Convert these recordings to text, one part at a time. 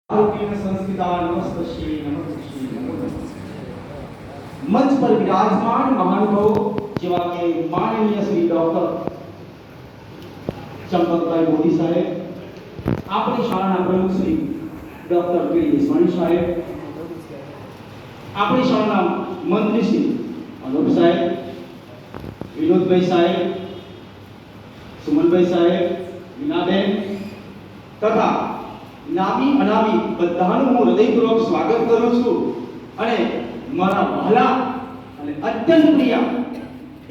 संस्कृता नमस्तश्री नमस्तश्री नमो नमः। मंच पर विराजमान महानुभाव જેવા કે માનનીય શ્રી ડોક્ટર ચંપકભાઈ મોદી સાહેબ, આપણી શાળાના પ્રમુખ શ્રી ડોક્ટર પીડી દેશવાણી સાહેબ, આપણી શાળાના મંત્રી શ્રી અનુપ સાહેબ, વિનોદભાઈ સાહેબ, સુમનભાઈ સાહેબ, મીનાબેન તથા નામી અનામી બધાનું હું હૃદયપૂર્વક સ્વાગત કરું છું અને મારા વહાલા અને અત્યંત પ્રિય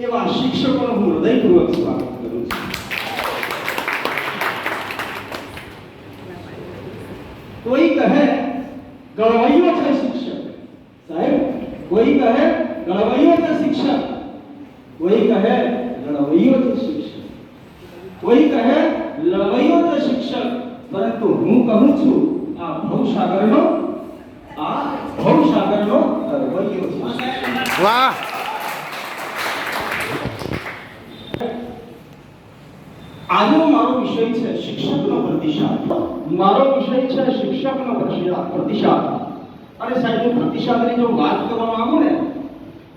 એવા શિક્ષકોનું હું હૃદયપૂર્વક સ્વાગત કરું છું. કોઈ કહે ગળવૈયો છે શિક્ષક સાહેબ, કોઈ કહે ગળવૈયો છે શિક્ષક, કોઈ કહે લડવૈયો છે શિક્ષક, કોઈ કહે લડવૈયો છે શિક્ષક, પરંતુ હું કહું છું આ ભવસાગરનો તરવૈયો છે. વાહ. આજનો મારો વિષય છે શિક્ષકનો પ્રતિસાદ. મારો વિષય છે શિક્ષકનો પ્રતિસાદ. અને સાહેબ, હું પ્રતિસાદની જો વાત કરવા માંગુ ને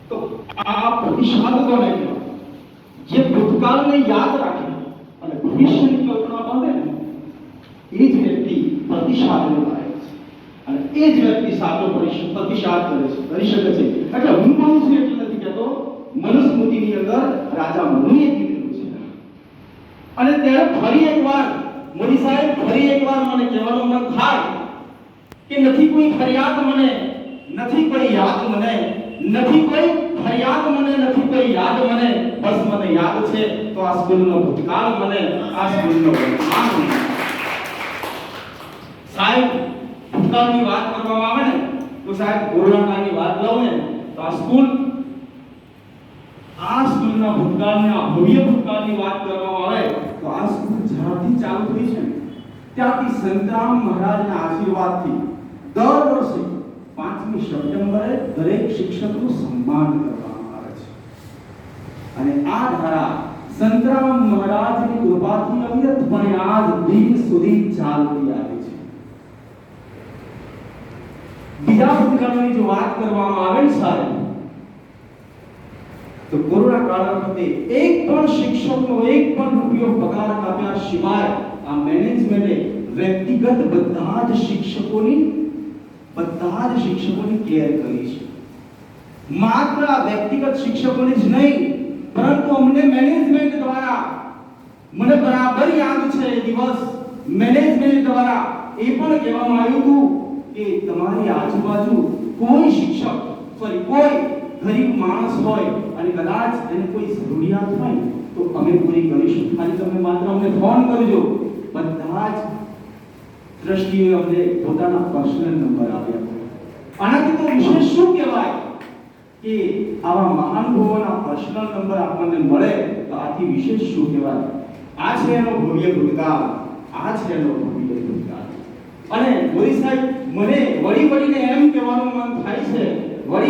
તો આ પ્રતિસાદ કોને કહેવાય? જે ભૂતકાળને યાદ રાખે અને ભવિષ્યની કલ્પના બાંધે ને એ જ વ્યક્તિ પ્રતિસાદને લાયક છે અને એ જ વ્યક્તિ સાચો પ્રતિસાદ કરી શકે છે. એટલે હું કહું છું એટલે નથી કહેતો, મનુસ્મૃતિની અંદર રાજા મનુએ કીધેલું છે. અને ત્યારે ફરી એકવાર મોદી સાહેબ, ફરી એકવાર મને કહેવાનું મન થાય કે નથી કોઈ ફરિયાદ મને, નથી કોઈ યાદ મને, નથી કોઈ ફરિયાદ મને, નથી કોઈ યાદ મને, બસ મને યાદ છે તો આ સ્કૂલનો ભૂતકાળ મને, આ સ્કૂલનો વર્તમાન મને. સાહેબ, ભૂતકાળની વાત કરવામાં આવે ને તો સાહેબ કોરોના કાળની વાત લઉં ને તો આ સ્કૂલના ભૂતકાળની, આ ભવ્ય ભૂતકાળની વાત કરવામાં આવે તો આ સ્કૂલ જ્યારથી ચાલુ થઈ છે ને ત્યારથી સંતરામ મહારાજના આશીર્વાદથી દર વર્ષે 5મી સપ્ટેમ્બરે દરેક શિક્ષકનું સન્માન કરવામાં આવે છે. અને આ ધારા સંતરામ મહારાજની કૃપાથી અવિરતપણે આજ દિન સુધી ચાલતી આવી છે. બીજા ભૂતકાળની જો વાત કરવામાં આવે ને સાહેબ, તો કોરોના કાળ વખતે એક પણ શિક્ષકનો એક પણ રૂપિયો પગાર કાપ્યા શિવાય આ મેનેજમેન્ટે વ્યક્તિગત બધા જ શિક્ષકોની કેર કરી છે. માત્ર આ વ્યક્તિગત શિક્ષકોની જ નહીં, પરંતુ અમને મેનેજમેન્ટ દ્વારા, મને બરાબર યાદ છે એ દિવસ, મેનેજમેન્ટ દ્વારા એ પણ કહેવામાં આવ્યું હતું કે તમારી આજુબાજુ કોઈ શિક્ષક, કોઈ ગરીબ માણસ હોય અને કદાચ એને કોઈ જરૂરિયાત હોય તો અમે પૂરી કરીશું, ખાલી તમે માત્ર અમને ફોન કરજો. બધા જ ટ્રસ્ટીઓએ અમને પોતાના પર્સનલ નંબર આપ્યા. આનાથી તો વિશેષ શું કહેવાય કે આવા મહાનુભાવોના પર્સનલ નંબર આપણને મળે તો આથી વિશેષ શું કહેવાય? આ છે એનો ભવ્ય ભૂતકાળ, આ છે એનો ભવ્ય ભૂતકાળ. અને મોદી સાહેબ, મને વળી એમ કહેવાનું મન થાય છે, મને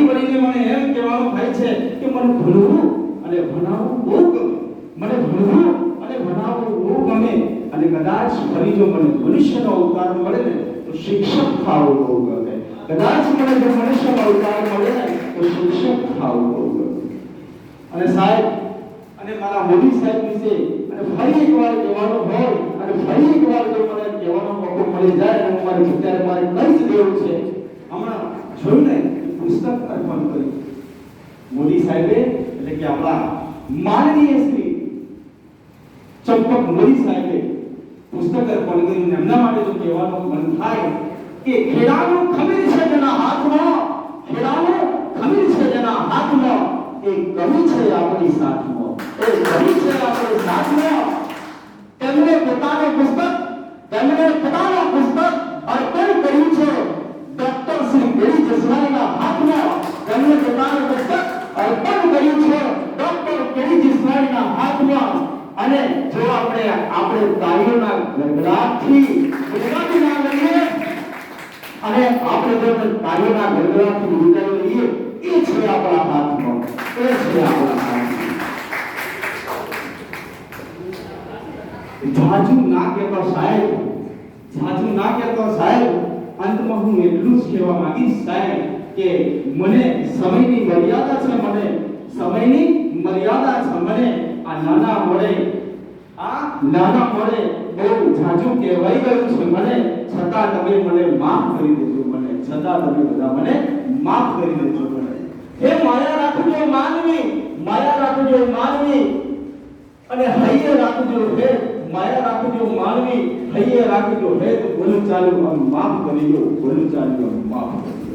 એમ કહેવાનું થાય છે કે મને ભણવું અને ભણાવવું બહુ ગમે, મને ભણવું અને ભણાવવું બહુ ગમે. અને કદાચ ફરી જો મને મનુષ્યનો અવતાર મળે ને તો શિક્ષક થવું બહુ ગમે. કદાચ મને જો મનુષ્યનો અવતાર મળે ને તો શિક્ષક થવું બહુ ગમે. અને સાહેબ, અને મારા મોદી સાહેબ વિશે અને ફરી એકવાર કહેવાનો હોય અને ફરી એકવાર જો મને કહેવાનો મોકો મળી જાય અને મારે અત્યારે મારે કહી જ દેવું છે, હમણાં જોયું ને પુસ્તક અર્પણ કર્યું મોદી સાહેબે, એટલે કે આપણા માનનીય શ્રી ચંપક મોદી સાહેબે પુસ્તક અર્પણ કર્યું. એમના માટે તો કહેવાનું મન થાય કે ખેડાનું ખમીર છે જેના હાથમાં, ખેડાનું ખમીર છે જેના હાથમાં, એ કવિ છે આપણી સાથમાં, એ કવિ છે આપણી સાથમાં. તેમણે પોતાનું પુસ્તક અર્પણ કર્યું છે ડોક્ટર શ્રી પીડી દેશવાણીના હાથમાં. તેમણે પોતાનું પુસ્તક અર્પણ કર્યું છે ડોક્ટર પીડી દેશવાણીના હાથમાં. અને જો આપણે તાળીઓના ગડગડાટથી ગુજરાતી નામ લઈએ અને આપણે જો તાળીઓના ગડગડાટથી ઉડાવી લઈએ, એ છે આપણા હાથમાં, એ છે આપણા હાથમાં. જાજુ ના કહેતો સાહેબ, અંતમાં હું એટલું જ કહેવા માંગીશ સાહેબ કે મને સમયની મર્યાદા છે, મને સમયની મર્યાદા છે, મને આ નાના મોડે બહુ ઝાઝું કહેવાઈ ગયું છે મને, છતાં તમે મને માફ કરી દેજો, મને છતાં તમે બધા મને માફ કરી દેજો મને. હે માયા રાખજો માનવી, માયા રાખજો માનવી, અને હૈયે રાખજો હે, માયા રાખજો માનવી, હૈયે રાખજો હે, તો બોલું ચાલુ આમ માફ કરી દો, બોલું ચાલુ આમ માફ કરી દો.